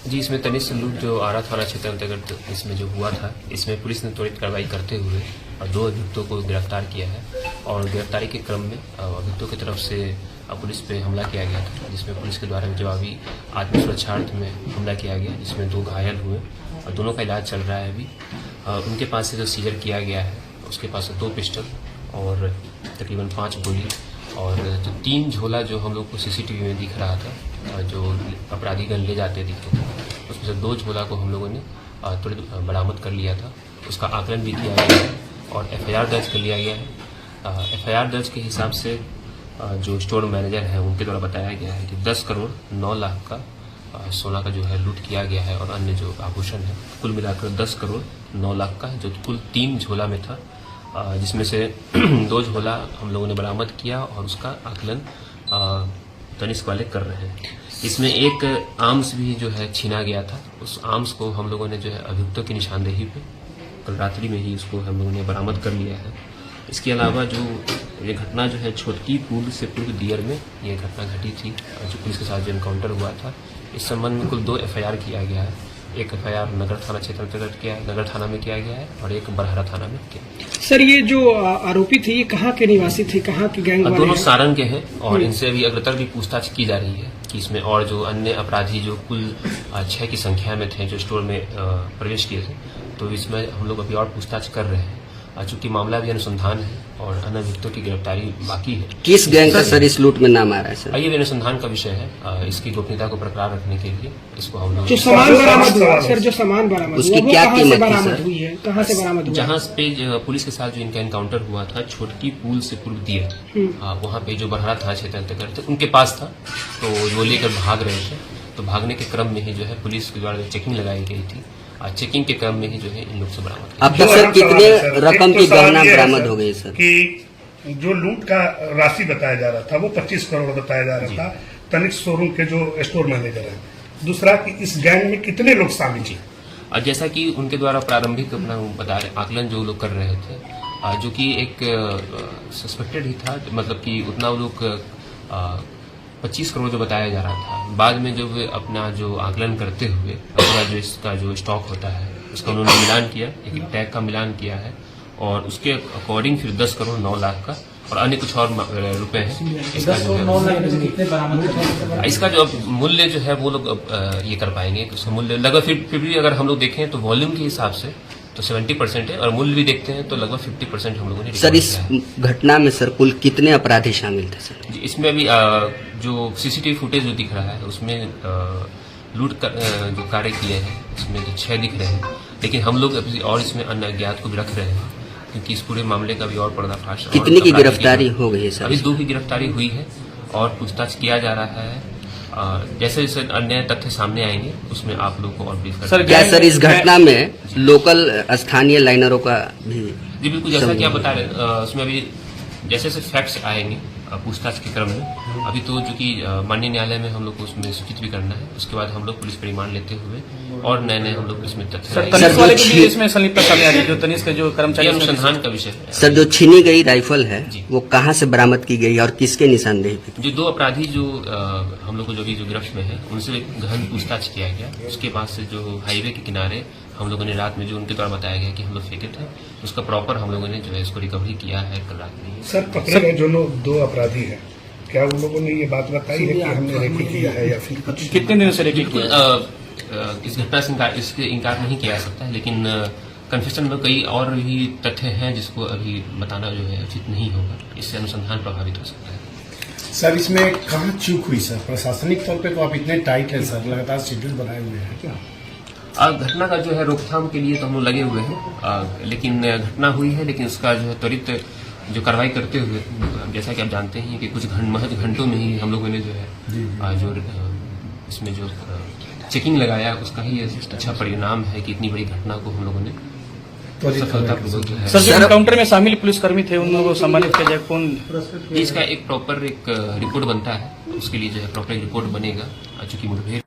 जी, इसमें तनिष्क लूट जो आरा थाना क्षेत्र अंतर्गत इसमें जो हुआ था, इसमें पुलिस ने त्वरित कार्रवाई करते हुए 2 अभियुक्तों को गिरफ्तार किया है और गिरफ्तारी के क्रम में अभियुक्तों की तरफ से पुलिस पे हमला किया गया था, जिसमें पुलिस के द्वारा जवाबी आत्मसुरक्षार्थ में हमला किया गया, जिसमें 2 घायल हुए और दोनों का इलाज चल रहा है अभी। उनके पास से जो सीजर किया गया है, उसके पास से 2 पिस्टल और तकरीबन 5 गोली और जो 3 झोला जो हम लोग को सीसीटीवी में दिख रहा था, जो अपराधीगण ले जाते दिखते थे, उसमें से 2 झोला को हम लोगों ने तुरंत बरामद कर लिया था। उसका आकलन भी किया गया है और एफआईआर दर्ज कर लिया गया है। एफआईआर दर्ज के हिसाब से जो स्टोर मैनेजर है उनके द्वारा बताया गया है कि 10 करोड़ 9 लाख का सोना का जो है लूट किया गया है और अन्य जो आभूषण है, कुल मिलाकर 10 करोड़ 9 लाख का, जो कुल 3 झोला में था, जिसमें से 2 झोला हम लोगों ने बरामद किया और उसका आकलन तनिष्क वाले कर रहे हैं। इसमें एक आर्म्स भी जो है छीना गया था, उस आर्म्स को हम लोगों ने जो है अभियुक्तों की निशानदेही पे कल रात्रि में ही उसको हम लोगों ने बरामद कर लिया है। इसके अलावा जो ये घटना जो है छोटकी पुल से पूर्व दियर में ये घटना घटी थी, जो पुलिस के साथ जो एनकाउंटर हुआ था, इस संबंध में कुल 2 एफआईआर किया गया है। एक एफआईआर नगर थाना क्षेत्र अंतर्गत नगर थाना में किया गया है और एक बरहरा थाना में किया। सर, ये जो आरोपी थे ये कहाँ के निवासी थे, कहाँ के गैंग वाले? दोनों सारण के हैं और इनसे अभी अग्रतर भी पूछताछ की जा रही है कि इसमें और जो अन्य अपराधी जो कुल 6 की संख्या में थे जो स्टोर में प्रवेश किए थे, तो इसमें हम लोग अभी और पूछताछ कर रहे हैं। चूंकि मामला भी अनुसंधान है और अन्य अभियुक्तों की गिरफ्तारी बाकी है। किस गैंग का सर इस लूट में नाम आ रहा है सर? ये भी अनुसंधान का विषय है। इसकी गोपनीयता को बरकरार रखने के लिए इसको हम लोग जो सामान बरामद हुआ सर, जो सामान बरामद उसकी क्या कीमत हुई है, कहाँ से बरामद हुआ? जहाँ पे पुलिस के साथ जो इनका एनकाउंटर हुआ था छोटकी पुल से पूर्व दियर, वहाँ पे जो बरहरा थाना क्षेत्र अंतर्गत उनके पास था, तो वो लेकर भाग रहे थे। तो भागने के क्रम में ही जो है पुलिस के द्वारा चेकिंग लगाई गई थी। चेकिंग के क्रम में ही जो है इन लोग से बरामद। अब तक सर कितने रकम की गहना बरामद हो गई सर? कि जो लूट का राशि बताया जा रहा था वो 25 करोड़ बताया जा रहा था, तनिष्क शोरूम के जो स्टोर मैनेजर है। दूसरा कि इस गैंग में कितने लोग शामिल थे? और जैसा कि उनके द्वारा प्रारंभिक अपना बता रहे आकलन जो लोग कर रहे थे, जो कि एक सस्पेक्टेड ही था, मतलब कि उतना वो लोग 25 करोड़ जो बताया जा रहा था। बाद में जब अपना जो आकलन करते हुए अपना जो इसका जो स्टॉक होता है उसका उन्होंने मिलान किया, एक टैग का मिलान किया है और उसके अकॉर्डिंग फिर 10 करोड़ 9 लाख का और अन्य कुछ और रुपए हैं। इसका जो मूल्य जो है वो लोग ये कर पाएंगे। उसका मूल्य लगभग फिर भी अगर हम लोग देखें तो वॉल्यूम के हिसाब से तो 70% है और मूल्य भी देखते हैं तो लगभग 50% हम लोगों ने। सर, इस घटना में सर कुल कितने अपराधी शामिल थे सर? इसमें अभी जो सीसीटीवी फुटेज जो दिख रहा है उसमें लूट जो कार्य किए हैं इसमें जो 6 दिख रहे हैं, लेकिन हम लोग अभी और इसमें अन्य अज्ञात को भी रख रहे हैं क्योंकि इस पूरे मामले का भी और पर्दाफाश। कितनी की गिरफ्तारी हो गई है सर? अभी 2 की गिरफ्तारी हुई है और पूछताछ किया जा रहा है। जैसे जैसे अन्य तथ्य सामने आएंगे उसमें आप लोग को और ब्रीफ सर, क्या सर इस घटना में लोकल स्थानीय लाइनरों का भी? जी बिल्कुल, जैसा कि आप बता रहे उसमें अभी जैसे जैसे फैक्ट्स आएंगे पूछताछ के क्रम में, अभी तो चूंकि माननीय न्यायालय में हम लोग को उसमें सूचित भी करना है, उसके बाद हम लोग पुलिस पर रिमांड लेते हुए और नए नए हम लोग इसमें तथ्य इसमें संलिप्तता सामने आ रही है, जो तनिष्क के जो कर्मचारी अनुसंधान का विषय है। सर, जो छीनी गई राइफल है वो कहाँ से बरामद की गई और किसके निशानदेही पे? जो 2 अपराधी जो हम लोग को जो भी जो गिरफ्त में है उनसे गहन पूछताछ किया गया। उसके बाद से जो हाईवे के किनारे हम लोगों ने रात में जो उनके द्वारा बताया गया कि हम लोग फेंके थे, उसका प्रॉपर हम लोगों ने जो है इसको रिकवरी किया है कल रात में। सर, पकड़े गए जो लोग 2 अपराधी हैं, क्या उन लोगों ने ये बात बताई है कि हमने रेकी किया है या फिर कितने दिनों से रेकी किया? इस घटना से इसके इनकार नहीं किया जा सकता है, लेकिन कन्फेशन में कई और भी तथ्य हैं जिसको अभी बताना जो है उचित नहीं होगा, इससे अनुसंधान प्रभावित हो सकता है। सर, इसमें कहाँ चूक हुई सर? प्रशासनिक तौर पे तो आप इतने टाइट हैं सर, लगातार शेड्यूल बनाए हुए हैं क्या? घटना का जो है रोकथाम के लिए तो हम लोग लगे हुए हैं, लेकिन घटना हुई है, लेकिन उसका जो है त्वरित जो कार्रवाई करते हुए, जैसा कि आप जानते हैं कि कुछ महज घंटों में ही हम लोगों ने जो है जो इसमें जो चेकिंग लगाया उसका ही अच्छा परिणाम है कि इतनी बड़ी घटना को हम लोगों ने सफलतापूर्वक जो है। सर, एनकाउंटर में शामिल पुलिसकर्मी थे, उन लोगों को सम्मानित किया जाए? कौन? इसका एक प्रॉपर एक रिपोर्ट बनता है, उसके लिए जो है प्रॉपर रिपोर्ट बनेगा, चूंकि मुठभेड़